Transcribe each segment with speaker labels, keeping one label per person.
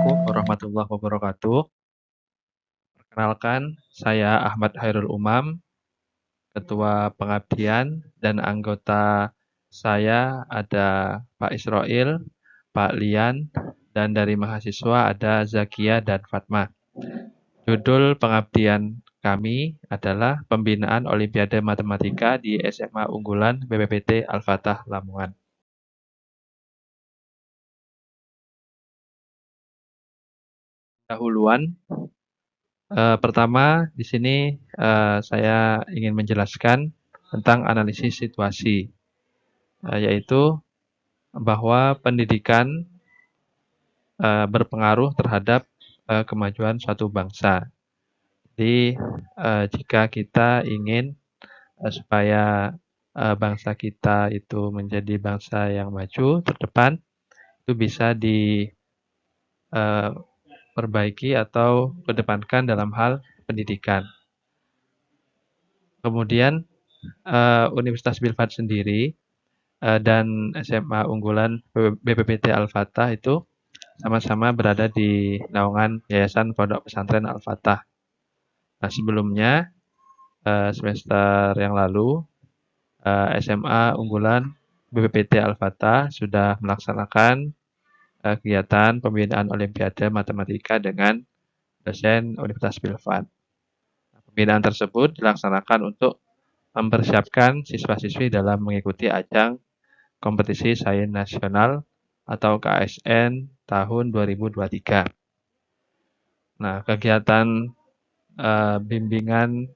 Speaker 1: Assalamualaikum warahmatullahi wabarakatuh. Perkenalkan, saya Ahmad Hairul Umam, Ketua Pengabdian, dan anggota saya ada Pak Israil, Pak Lian, dan dari mahasiswa ada Zakia dan Fatma. Judul pengabdian kami adalah Pembinaan Olimpiade Matematika di SMA Unggulan BPPT Al-Fatah Lamongan. Dahuluan, pertama di sini saya ingin menjelaskan tentang analisis situasi, yaitu bahwa pendidikan berpengaruh terhadap kemajuan suatu bangsa. Jadi jika kita ingin supaya bangsa kita itu menjadi bangsa yang maju, terdepan, itu bisa diperbaiki atau kedepankan dalam hal pendidikan. Kemudian Universitas Bilfat sendiri dan SMA unggulan BPPT Al-Fatah itu sama-sama berada di naungan Yayasan Pondok Pesantren Al-Fatah. Nah, sebelumnya semester yang lalu SMA unggulan BPPT Al-Fatah sudah melaksanakan kegiatan pembinaan Olimpiade Matematika dengan dosen Universitas Bilfat. Pembinaan tersebut dilaksanakan untuk mempersiapkan siswa-siswi dalam mengikuti ajang kompetisi sains nasional atau KSN tahun 2023. Nah, kegiatan bimbingan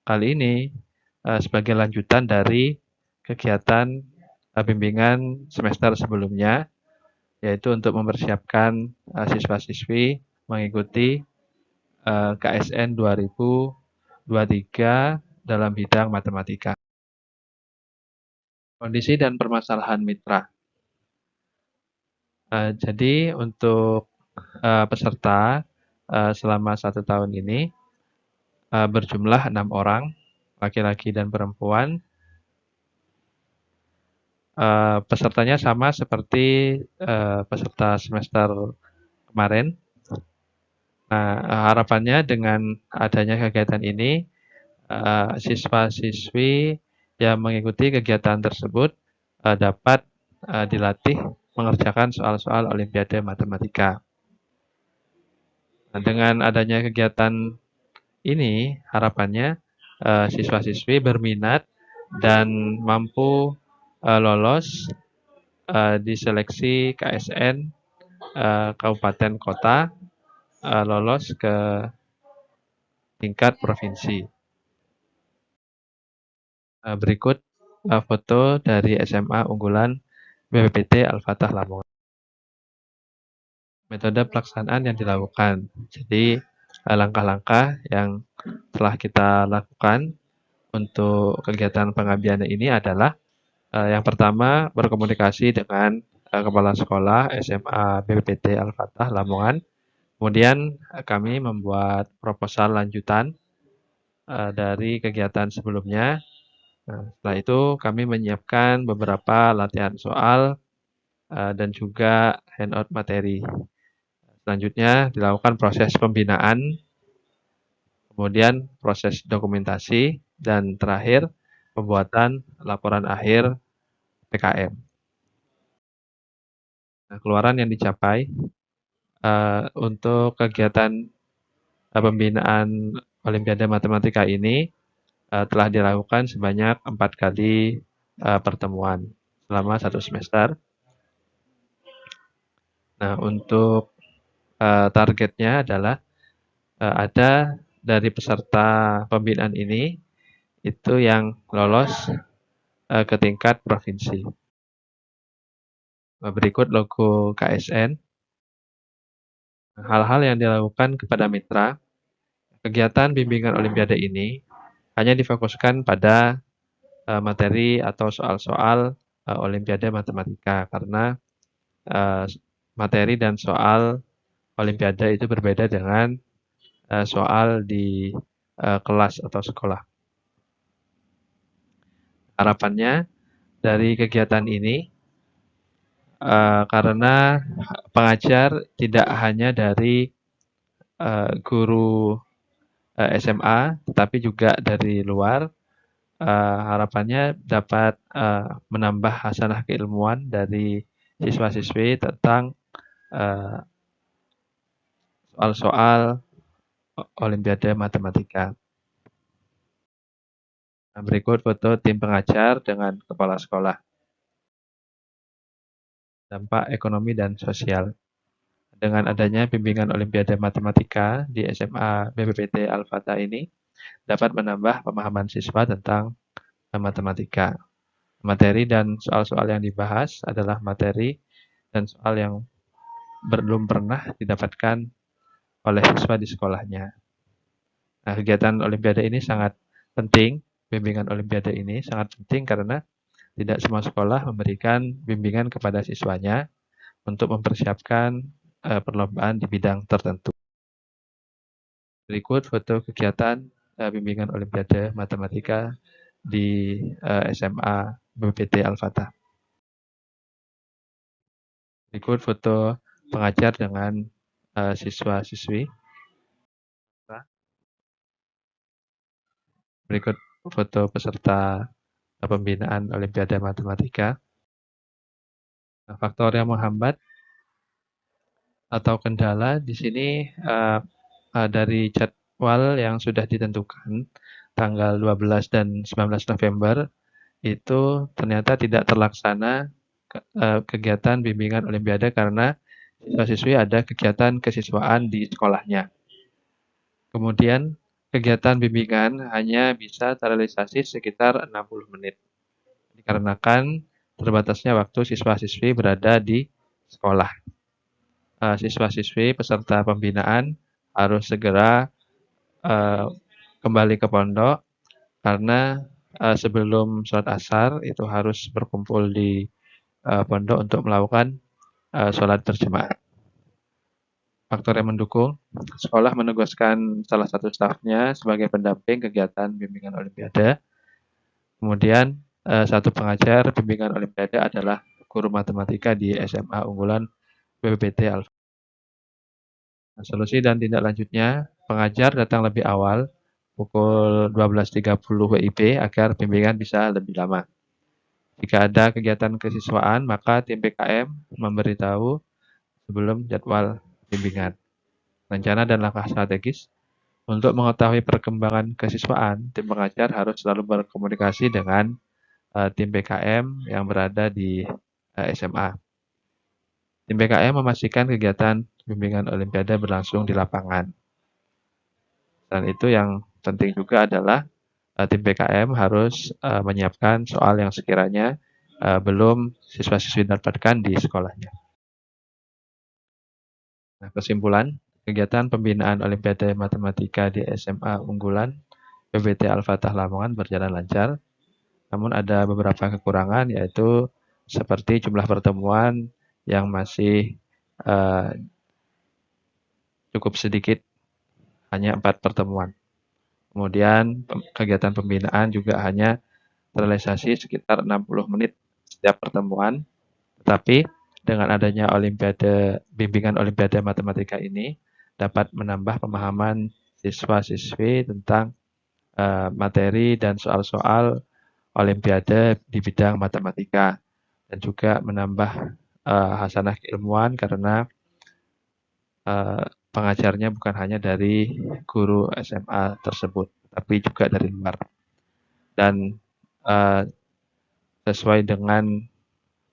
Speaker 1: kali ini sebagai lanjutan dari kegiatan bimbingan semester sebelumnya, yaitu untuk mempersiapkan siswa-siswi mengikuti KSN 2023 dalam bidang matematika. Kondisi dan permasalahan mitra. Jadi untuk peserta selama 1 tahun ini berjumlah 6 orang, laki-laki dan perempuan. Pesertanya sama seperti peserta semester kemarin. Nah, harapannya dengan adanya kegiatan ini, siswa-siswi yang mengikuti kegiatan tersebut dapat dilatih mengerjakan soal-soal Olimpiade Matematika. Nah, dengan adanya kegiatan ini, harapannya siswa-siswi berminat dan mampu lolos di seleksi KSN kabupaten kota, lolos ke tingkat provinsi. Berikut foto dari SMA unggulan BPPT Al-Fatah Lamongan. Metode pelaksanaan yang dilakukan. Jadi langkah-langkah yang telah kita lakukan untuk kegiatan pengabdian ini adalah yang pertama berkomunikasi dengan kepala sekolah SMA BPPT Al-Fatah Lamongan. Kemudian kami membuat proposal lanjutan dari kegiatan sebelumnya. Nah, setelah itu kami menyiapkan beberapa latihan soal dan juga handout materi. Selanjutnya dilakukan proses pembinaan, kemudian proses dokumentasi, dan terakhir pembuatan laporan akhir PKM. Nah, keluaran yang dicapai untuk kegiatan pembinaan Olimpiade Matematika ini telah dilakukan sebanyak 4 kali pertemuan selama 1 semester. Nah, untuk targetnya adalah ada dari peserta pembinaan ini itu yang lolos ke tingkat provinsi. Berikut logo KSN. Hal-hal yang dilakukan kepada mitra, kegiatan bimbingan Olimpiade ini hanya difokuskan pada materi atau soal-soal Olimpiade Matematika karena materi dan soal Olimpiade itu berbeda dengan soal di kelas atau sekolah. Harapannya dari kegiatan ini karena pengajar tidak hanya dari, guru, SMA, tetapi juga dari luar. Harapannya dapat, menambah hasanah keilmuan dari siswa-siswi tentang, eee, soal-soal olimpiade matematika. Nah, berikut foto tim pengajar dengan kepala sekolah. Dampak ekonomi dan sosial. Dengan adanya bimbingan olimpiade matematika di SMA BPPT Al-Fatah ini dapat menambah pemahaman siswa tentang matematika. Materi dan soal-soal yang dibahas adalah materi dan soal yang belum pernah didapatkan oleh siswa di sekolahnya. Nah, kegiatan olimpiade ini sangat penting, bimbingan olimpiade ini sangat penting karena tidak semua sekolah memberikan bimbingan kepada siswanya untuk mempersiapkan perlombaan di bidang tertentu. Berikut foto kegiatan bimbingan olimpiade matematika di SMA BPT Al-Fatah. Berikut foto pengajar dengan siswa-siswi. Berikut foto peserta pembinaan Olimpiade Matematika. Nah, faktor yang menghambat atau kendala di sini dari jadwal yang sudah ditentukan tanggal 12 dan 19 November itu ternyata tidak terlaksana kegiatan bimbingan Olimpiade karena siswa-siswi ada kegiatan kesiswaan di sekolahnya. Kemudian kegiatan bimbingan hanya bisa terrealisasi sekitar 60 menit. Dikarenakan terbatasnya waktu siswa-siswi berada di sekolah. Siswa-siswi peserta pembinaan harus segera kembali ke pondok karena sebelum sholat asar itu harus berkumpul di pondok untuk melakukan sholat berjamaah. Faktor yang mendukung, sekolah menugaskan salah satu stafnya sebagai pendamping kegiatan bimbingan Olimpiade. Kemudian satu pengajar bimbingan Olimpiade adalah guru matematika di SMA unggulan BPPT Alfa. Nah, solusi dan tindak lanjutnya, pengajar datang lebih awal pukul 12.30 WIB agar bimbingan bisa lebih lama. Jika ada kegiatan kesiswaan, maka tim PKM memberitahu sebelum jadwal bimbingan. Rencana dan langkah strategis. Untuk mengetahui perkembangan kesiswaan, tim pengajar harus selalu berkomunikasi dengan tim PKM yang berada di SMA. Tim PKM memastikan kegiatan bimbingan Olimpiade berlangsung di lapangan. Dan itu yang penting juga adalah tim PKM harus menyiapkan soal yang sekiranya belum siswa-siswi dapatkan di sekolahnya. Nah, kesimpulan, kegiatan pembinaan Olimpiade Matematika di SMA unggulan PBT Al-Fatah Lamongan berjalan lancar, namun ada beberapa kekurangan yaitu seperti jumlah pertemuan yang masih cukup sedikit, hanya 4 pertemuan. Kemudian kegiatan pembinaan juga hanya terrealisasi sekitar 60 menit setiap pertemuan, tetapi dengan adanya bimbingan Olimpiade Matematika ini dapat menambah pemahaman siswa-siswi tentang materi dan soal-soal Olimpiade di bidang matematika dan juga menambah hasanah keilmuan karena pengajarnya bukan hanya dari guru SMA tersebut, tapi juga dari luar. Dan sesuai dengan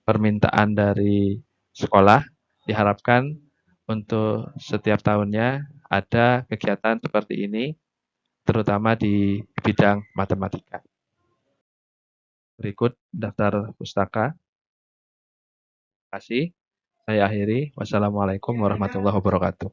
Speaker 1: permintaan dari sekolah, diharapkan untuk setiap tahunnya ada kegiatan seperti ini, terutama di bidang matematika. Berikut daftar pustaka. Terima kasih. Saya akhiri. Wassalamualaikum warahmatullahi wabarakatuh.